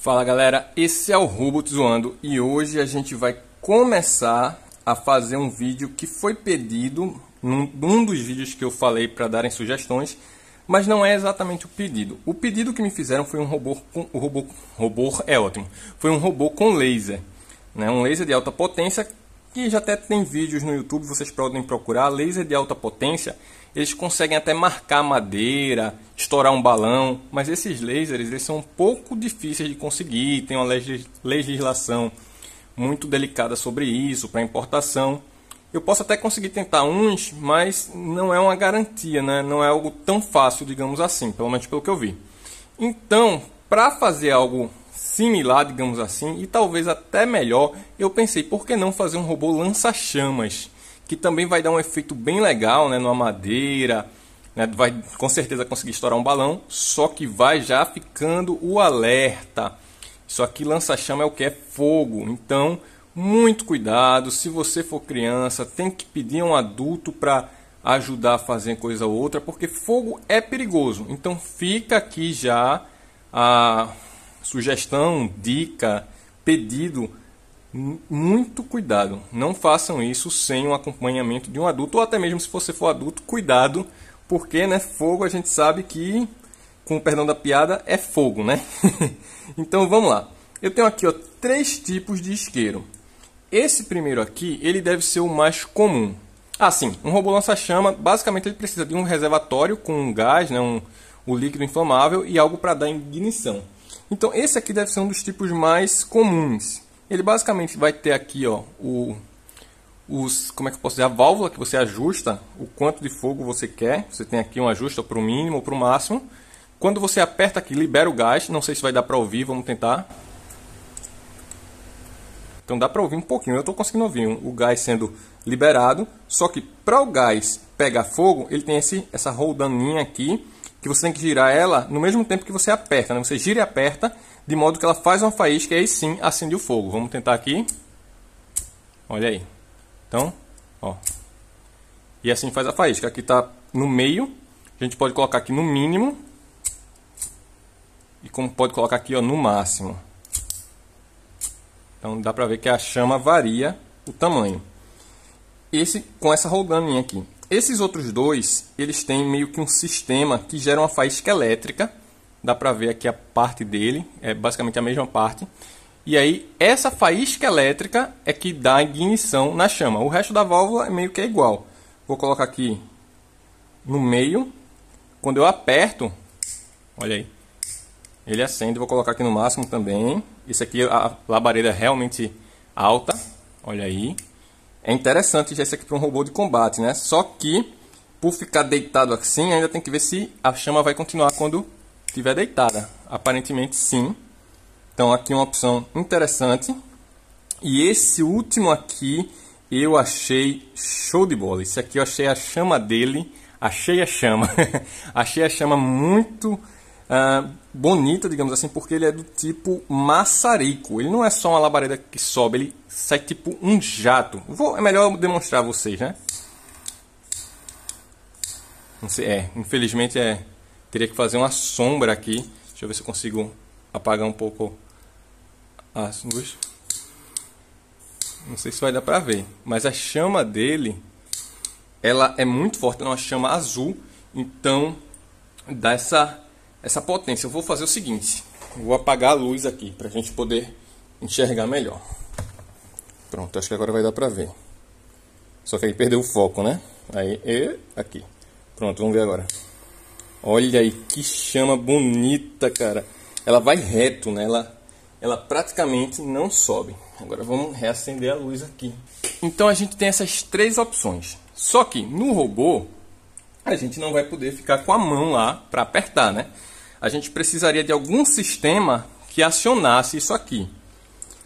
Fala galera, esse é o Robot Zoando e hoje a gente vai começar a fazer um vídeo que foi pedido num dos vídeos que eu falei para darem sugestões, mas não é exatamente o pedido. O pedido que me fizeram foi um robô com robô é ótimo. Foi um robô com laser, né? Um laser de alta potência que já até tem vídeos no YouTube, vocês podem procurar. Laser de alta potência, eles conseguem até marcar madeira, estourar um balão, mas esses lasers eles são um pouco difíceis de conseguir, tem uma legislação muito delicada sobre isso, para importação. Eu posso até conseguir tentar uns, mas não é uma garantia, né? Não é algo tão fácil, digamos assim, pelo menos pelo que eu vi. Então, para fazer algo similar, digamos assim, e talvez até melhor, eu pensei, por que não fazer um robô lança-chamas, que também vai dar um efeito bem legal, né, numa madeira, né, vai com certeza conseguir estourar um balão, só que vai já ficando o alerta. Isso aqui lança-chama é o que? É fogo, então muito cuidado. Se você for criança, tem que pedir a um adulto para ajudar a fazer coisa ou outra, porque fogo é perigoso. Então fica aqui já a sugestão, dica, pedido, muito cuidado. Não façam isso sem o acompanhamento de um adulto, ou até mesmo se você for adulto, cuidado, porque né, fogo a gente sabe que, com o perdão da piada, é fogo, né? Então vamos lá. Eu tenho aqui ó, 3 tipos de isqueiro. Esse primeiro aqui, ele deve ser o mais comum. Sim, um robô lança-chama, basicamente ele precisa de um reservatório com um gás, né, o líquido inflamável e algo para dar ignição. Então esse aqui deve ser um dos tipos mais comuns. Ele basicamente vai ter aqui ó, como é que eu posso dizer, a válvula que você ajusta o quanto de fogo você quer. Você tem aqui um ajuste para o mínimo ou para o máximo. Quando você aperta aqui, libera o gás. Não sei se vai dar para ouvir, vamos tentar. Então dá para ouvir um pouquinho, eu estou conseguindo ouvir o gás sendo liberado. Só que para o gás pegar fogo, ele tem essa roldaninha aqui, que você tem que girar ela no mesmo tempo que você aperta, né? Você gira e aperta, de modo que ela faz uma faísca e aí sim acende o fogo. Vamos tentar aqui. Olha aí. Então, ó. E assim faz a faísca. Aqui está no meio. A gente pode colocar aqui no mínimo. E como pode colocar aqui ó, no máximo. Então dá para ver que a chama varia o tamanho. Esse com essa roldaninha aqui. Esses outros dois, eles têm meio que um sistema que gera uma faísca elétrica. Dá para ver aqui a parte dele, é basicamente a mesma parte. E aí, essa faísca elétrica é que dá ignição na chama. O resto da válvula é meio que igual. Vou colocar aqui no meio. Quando eu aperto, olha aí, ele acende. Vou colocar aqui no máximo também. Esse aqui, a labareda é realmente alta. Olha aí. É interessante já esse aqui para um robô de combate, né? Só que, por ficar deitado assim, ainda tem que ver se a chama vai continuar quando estiver deitada. Aparentemente sim. Então aqui uma opção interessante. E esse último aqui eu achei show de bola. Esse aqui eu achei a chama dele. Achei a chama. Achei a chama muito bonita, digamos assim, porque ele é do tipo maçarico. Ele não é só uma labareda que sobe, ele sai tipo um jato. É melhor eu demonstrar a vocês, né? Não sei, infelizmente teria que fazer uma sombra aqui. Deixa eu ver se eu consigo apagar um pouco as luzes. Não sei se vai dar pra ver, mas a chama dele, ela é muito forte, é uma chama azul, então dá essa potência. Eu vou fazer o seguinte, eu vou apagar a luz aqui pra gente poder enxergar melhor. Pronto, acho que agora vai dar pra ver. Só que aí perdeu o foco, né? Aí, aqui. Pronto, vamos ver agora. Olha aí que chama bonita, cara. Ela vai reto, né? Ela praticamente não sobe. Agora vamos reacender a luz aqui. Então a gente tem essas 3 opções. Só que no robô a gente não vai poder ficar com a mão lá para apertar, né? A gente precisaria de algum sistema que acionasse isso aqui.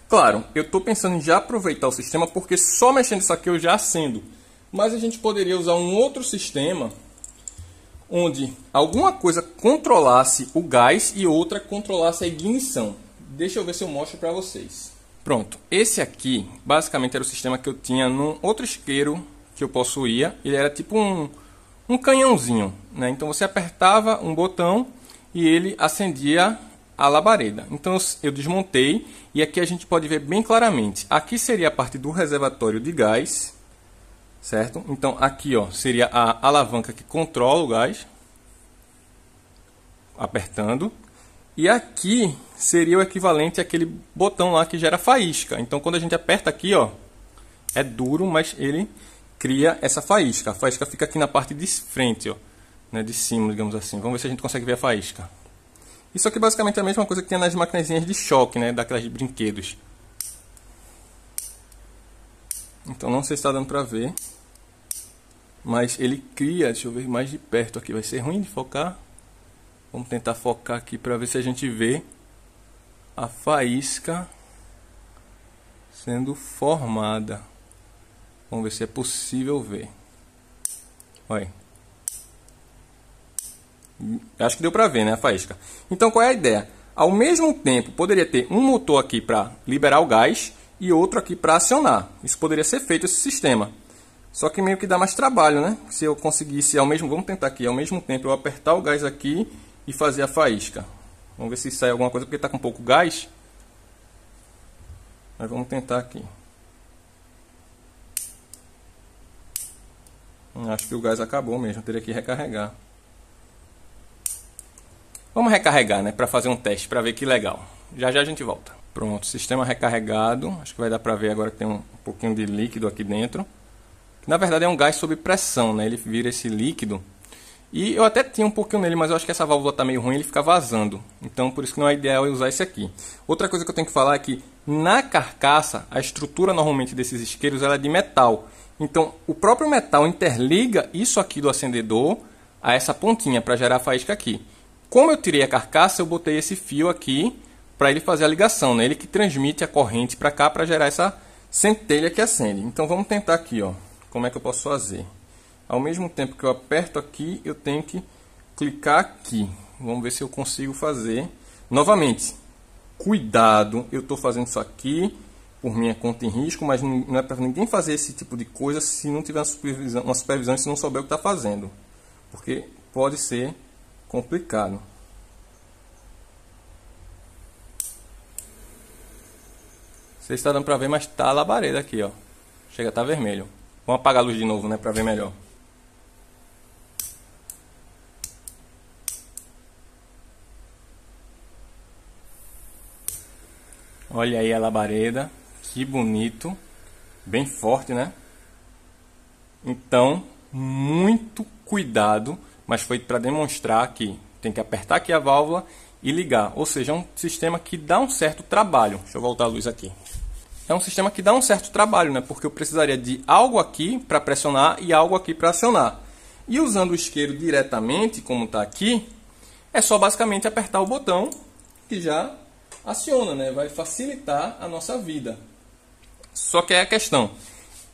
Claro, eu estou pensando em já aproveitar o sistema porque só mexendo isso aqui eu já acendo. Mas a gente poderia usar um outro sistema onde alguma coisa controlasse o gás e outra controlasse a ignição. Deixa eu ver se eu mostro para vocês. Pronto, esse aqui basicamente era o sistema que eu tinha num outro isqueiro que eu possuía. Ele era tipo um canhãozinho, né? Então você apertava um botão e ele acendia a labareda. Então eu desmontei e aqui a gente pode ver bem claramente. Aqui seria a parte do reservatório de gás, certo? Então aqui, ó, seria a alavanca que controla o gás, apertando. E aqui seria o equivalente àquele botão lá que gera faísca. Então quando a gente aperta aqui, ó, é duro, mas ele cria essa faísca. A faísca fica aqui na parte de frente, ó, né, de cima, digamos assim. Vamos ver se a gente consegue ver a faísca. Isso aqui basicamente é a mesma coisa que tinha nas maquinazinhas de choque, né, daquelas de brinquedos. Então não sei se está dando para ver, mas ele cria, deixa eu ver mais de perto aqui, vai ser ruim de focar. Vamos tentar focar aqui para ver se a gente vê a faísca sendo formada. Vamos ver se é possível ver. Olha. Acho que deu para ver, né, a faísca. Então qual é a ideia? Ao mesmo tempo, poderia ter um motor aqui para liberar o gás e outro aqui para acionar. Isso poderia ser feito, esse sistema. Só que meio que dá mais trabalho, né? Se eu conseguisse, vamos tentar aqui, ao mesmo tempo eu apertar o gás aqui e fazer a faísca. Vamos ver se sai alguma coisa, porque está com pouco gás. Mas vamos tentar aqui. Acho que o gás acabou mesmo, teria que recarregar. Vamos recarregar, né, para fazer um teste, para ver que legal. Já já a gente volta. Pronto, sistema recarregado. Acho que vai dar para ver agora que tem um pouquinho de líquido aqui dentro. Na verdade é um gás sob pressão, né? Ele vira esse líquido. E eu até tinha um pouquinho nele, mas eu acho que essa válvula está meio ruim, ele fica vazando. Então por isso que não é ideal eu usar esse aqui. Outra coisa que eu tenho que falar é que na carcaça, a estrutura normalmente desses isqueiros ela é de metal. Então o próprio metal interliga isso aqui do acendedor a essa pontinha para gerar a faísca aqui. Como eu tirei a carcaça, eu botei esse fio aqui para ele fazer a ligação, né? Ele que transmite a corrente para cá para gerar essa centelha que acende. Então vamos tentar aqui, ó, como é que eu posso fazer. Ao mesmo tempo que eu aperto aqui, eu tenho que clicar aqui. Vamos ver se eu consigo fazer. Novamente, cuidado, eu estou fazendo isso aqui por minha conta em risco, mas não é para ninguém fazer esse tipo de coisa se não tiver uma supervisão e se não souber o que está fazendo. Porque pode ser complicado. Não sei se está dando para ver, mas está a labareda aqui, ó. Chega a estar vermelho. Vamos apagar a luz de novo, né, para ver melhor. Olha aí a labareda, que bonito, bem forte, né? Então, muito cuidado, mas foi para demonstrar que tem que apertar aqui a válvula e ligar. Ou seja, é um sistema que dá um certo trabalho. Deixa eu voltar a luz aqui. É um sistema que dá um certo trabalho, né? Porque eu precisaria de algo aqui para pressionar e algo aqui para acionar. E usando o isqueiro diretamente, como está aqui, é só basicamente apertar o botão que já aciona, né? Vai facilitar a nossa vida. Só que é a questão.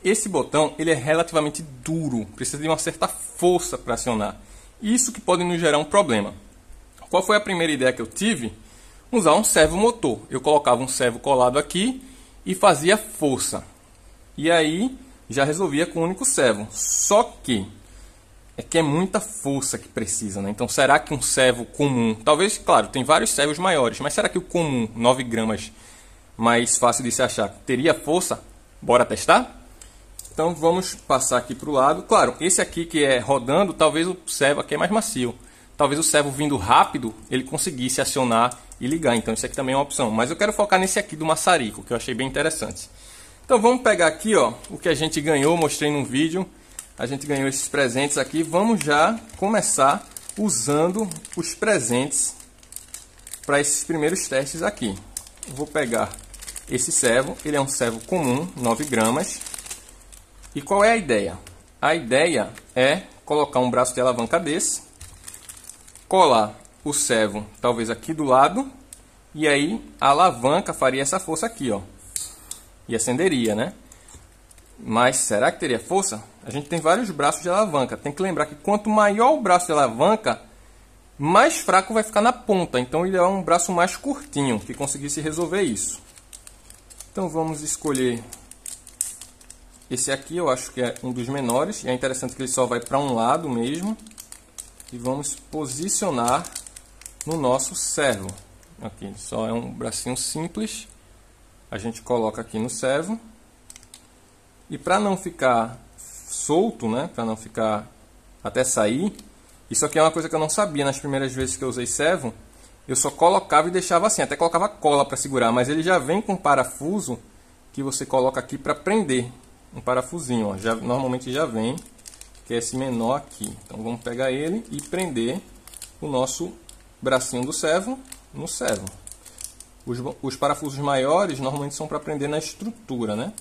Esse botão ele é relativamente duro, precisa de uma certa força para acionar. Isso que pode nos gerar um problema. Qual foi a primeira ideia que eu tive? Usar um servomotor. Eu colocava um servo colado aqui e fazia força. E aí já resolvia com um único servo. Só que é muita força que precisa, né? Então será que um servo comum, talvez, claro, tem vários servos maiores, mas será que o comum, 9 gramas, mais fácil de se achar, teria força? Bora testar? Então vamos passar aqui para o lado. Claro, esse aqui que é rodando, talvez o servo aqui é mais macio. Talvez o servo vindo rápido, ele conseguisse acionar e ligar. Então isso aqui também é uma opção. Mas eu quero focar nesse aqui do maçarico, que eu achei bem interessante. Então vamos pegar aqui, ó, o que a gente ganhou, mostrei num vídeo. A gente ganhou esses presentes aqui. Vamos já começar usando os presentes para esses primeiros testes aqui. Eu vou pegar esse servo, ele é um servo comum, 9 gramas. E qual é a ideia? A ideia é colocar um braço de alavanca desse, colar o servo talvez aqui do lado, e aí a alavanca faria essa força aqui, ó, e acenderia, né? Mas será que teria força? A gente tem vários braços de alavanca. Tem que lembrar que quanto maior o braço de alavanca, mais fraco vai ficar na ponta. Então ele é um braço mais curtinho que conseguisse resolver isso. Então vamos escolher esse aqui, eu acho que é um dos menores. E é interessante que ele só vai para um lado mesmo. E vamos posicionar no nosso servo. Aqui só é um bracinho simples. A gente coloca aqui no servo. E para não ficar solto, né, para não ficar até sair, isso aqui é uma coisa que eu não sabia nas primeiras vezes que eu usei servo. Eu só colocava e deixava assim, até colocava cola para segurar, mas ele já vem com um parafuso que você coloca aqui para prender. Um parafusinho, ó, normalmente já vem, que é esse menor aqui. Então vamos pegar ele e prender o nosso bracinho do servo no servo. Os parafusos maiores normalmente são para prender na estrutura, né?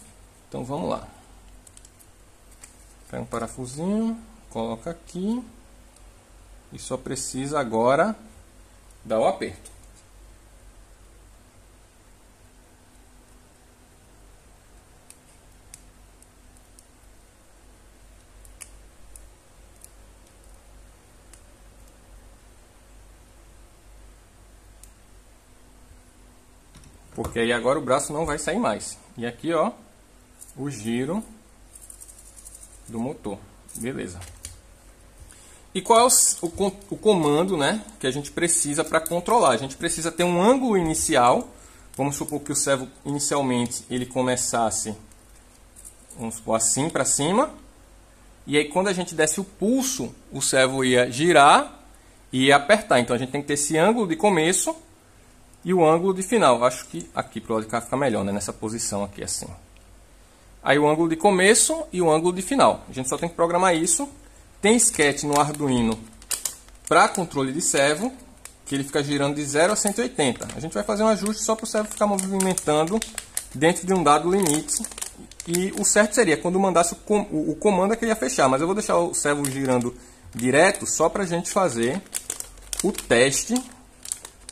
Então vamos lá. Pega um parafusinho, coloca aqui e só precisa agora dar o aperto. Porque aí agora o braço não vai sair mais. E aqui, ó, o giro do motor. Beleza. E qual é o comando, né, que a gente precisa para controlar? A gente precisa ter um ângulo inicial. Vamos supor que o servo inicialmente ele começasse, vamos supor, assim para cima. E aí quando a gente desse o pulso, o servo ia girar e ia apertar. Então a gente tem que ter esse ângulo de começo e o ângulo de final. Acho que aqui para o lado de cá fica melhor, né, nessa posição aqui assim. Aí o ângulo de começo e o ângulo de final. A gente só tem que programar isso. Tem sketch no Arduino para controle de servo, que ele fica girando de 0 a 180. A gente vai fazer um ajuste só para o servo ficar movimentando dentro de um dado limite. E o certo seria, quando mandasse o comando é que ele ia fechar. Mas eu vou deixar o servo girando direto só para a gente fazer o teste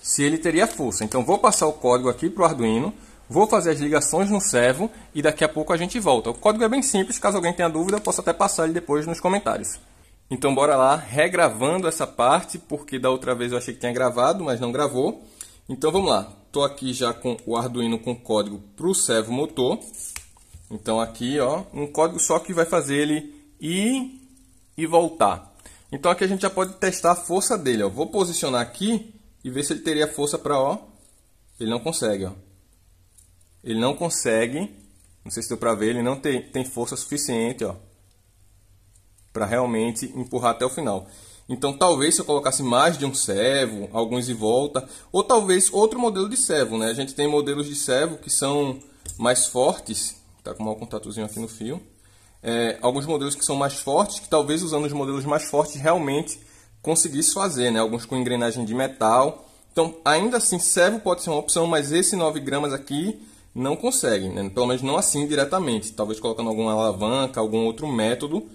se ele teria força. Então vou passar o código aqui para o Arduino. Vou fazer as ligações no servo e daqui a pouco a gente volta. O código é bem simples, caso alguém tenha dúvida, eu posso até passar ele depois nos comentários. Então bora lá, regravando essa parte, porque da outra vez eu achei que tinha gravado, mas não gravou. Então vamos lá, estou aqui já com o Arduino com código para o servo motor. Então aqui, ó, um código só que vai fazer ele ir e voltar. Então aqui a gente já pode testar a força dele, ó. Vou posicionar aqui e ver se ele teria força para, ó, ele não consegue, ó. Ele não consegue, não sei se deu para ver, ele não tem força suficiente, ó, para realmente empurrar até o final. Então talvez se eu colocasse mais de um servo, alguns em volta, ou talvez outro modelo de servo, né? A gente tem modelos de servo que são mais fortes, tá com um mau contatozinho aqui no fio. Alguns modelos que são mais fortes, que talvez usando os modelos mais fortes realmente conseguisse fazer, né? Alguns com engrenagem de metal. Então ainda assim servo pode ser uma opção, mas esse 9 gramas aqui não consegue, né? Pelo menos não assim diretamente. Talvez colocando alguma alavanca, algum outro método,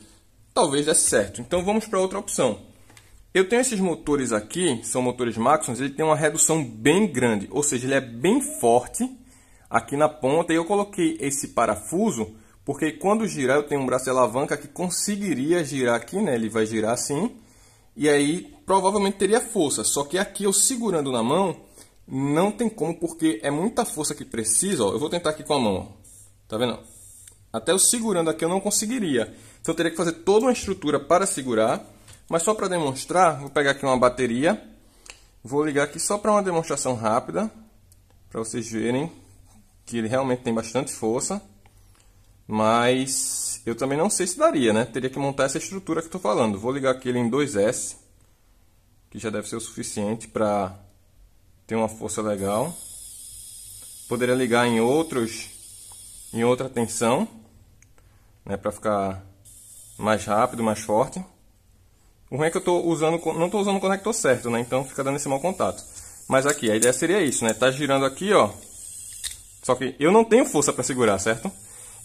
talvez desse certo. Então vamos para outra opção. Eu tenho esses motores aqui, são motores Maxons, ele tem uma redução bem grande, ou seja, ele é bem forte aqui na ponta. E eu coloquei esse parafuso, porque quando girar eu tenho um braço de alavanca que conseguiria girar aqui, né? Ele vai girar assim, e aí provavelmente teria força. Só que aqui eu segurando na mão, não tem como, porque é muita força que precisa. Ó. Eu vou tentar aqui com a mão. Ó. Tá vendo? Até eu segurando aqui eu não conseguiria. Então eu teria que fazer toda uma estrutura para segurar. Mas só para demonstrar, vou pegar aqui uma bateria. Vou ligar aqui só para uma demonstração rápida. Para vocês verem que ele realmente tem bastante força. Mas eu também não sei se daria, né? Teria que montar essa estrutura que eu estou falando. Vou ligar aqui ele em 2S. Que já deve ser o suficiente para ter uma força legal. Poderia ligar em outra tensão, né, para ficar mais rápido, mais forte. O ruim é que eu não estou usando o conector certo, né, então fica dando esse mau contato. Mas aqui, a ideia seria isso, né, tá girando aqui, ó. Só que eu não tenho força para segurar, certo?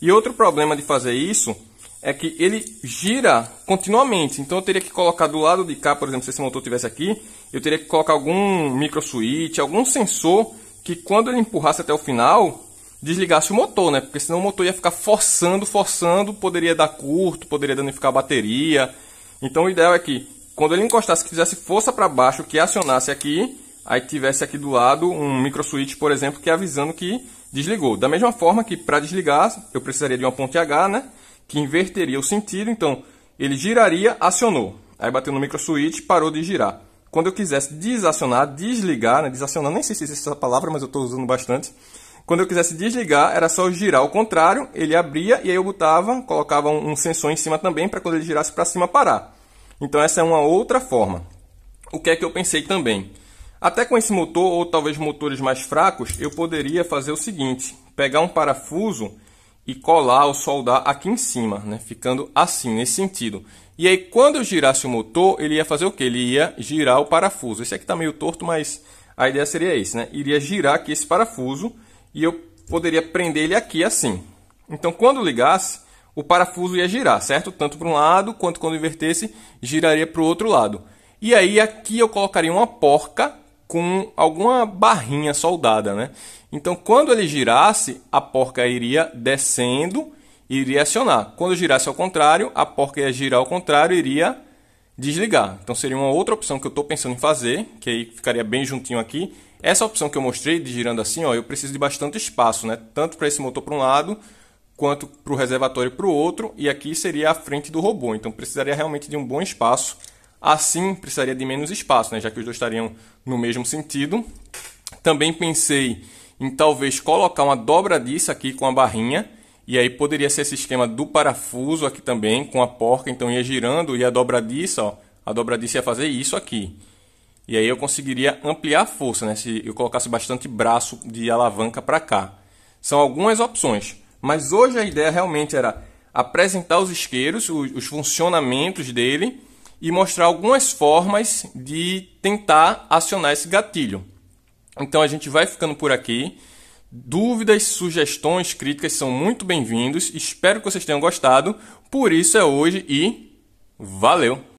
E outro problema de fazer isso é que ele gira continuamente. Então eu teria que colocar do lado de cá, por exemplo, se esse motor tivesse aqui, eu teria que colocar algum micro switch, algum sensor que quando ele empurrasse até o final, desligasse o motor, né? Porque senão o motor ia ficar forçando, poderia dar curto, poderia danificar a bateria. Então o ideal é que quando ele encostasse, que fizesse força para baixo, que acionasse aqui, aí tivesse aqui do lado um micro switch, por exemplo, que é avisando que desligou. Da mesma forma que para desligar, eu precisaria de uma ponte H, né? Que inverteria o sentido, então ele giraria, acionou. Aí bateu no micro switch, parou de girar. quando eu quisesse desacionar, desligar, né? Desacionar, nem sei se existe essa palavra, mas eu estou usando bastante. Quando eu quisesse desligar, era só eu girar ao contrário, ele abria e aí eu colocava um sensor em cima também para quando ele girasse para cima parar. Então essa é uma outra forma. O que é que eu pensei também? Até com esse motor, ou talvez motores mais fracos, eu poderia fazer o seguinte, pegar um parafuso e colar ou soldar aqui em cima, né? Ficando assim, nesse sentido. E aí, quando eu girasse o motor, ele ia fazer o quê? Ele ia girar o parafuso. Esse aqui está meio torto, mas a ideia seria esse, né? Iria girar aqui esse parafuso e eu poderia prender ele aqui assim. Então, quando ligasse, o parafuso ia girar, certo? Tanto para um lado, quanto quando invertesse, giraria para o outro lado. E aí, aqui eu colocaria uma porca com alguma barrinha soldada, né? Então, quando ele girasse, a porca iria descendo e iria acionar. Quando girasse ao contrário, a porca ia girar ao contrário e iria desligar. Então, seria uma outra opção que eu estou pensando em fazer, que aí ficaria bem juntinho aqui. Essa opção que eu mostrei, de girando assim, ó, eu preciso de bastante espaço, né? Tanto para esse motor para um lado, quanto para o reservatório para o outro. E aqui seria a frente do robô. Então, precisaria realmente de um bom espaço. Assim, precisaria de menos espaço, né? Já que os dois estariam no mesmo sentido. Também pensei em talvez colocar uma dobradiça aqui com a barrinha. E aí poderia ser esse esquema do parafuso aqui também, com a porca. Então ia girando e a dobradiça, ó, a dobradiça ia fazer isso aqui. E aí eu conseguiria ampliar a força, né? Se eu colocasse bastante braço de alavanca para cá. São algumas opções. Mas hoje a ideia realmente era apresentar os isqueiros, os funcionamentos dele, e mostrar algumas formas de tentar acionar esse gatilho. Então a gente vai ficando por aqui. Dúvidas, sugestões, críticas são muito bem-vindos. Espero que vocês tenham gostado. Por isso é hoje e valeu!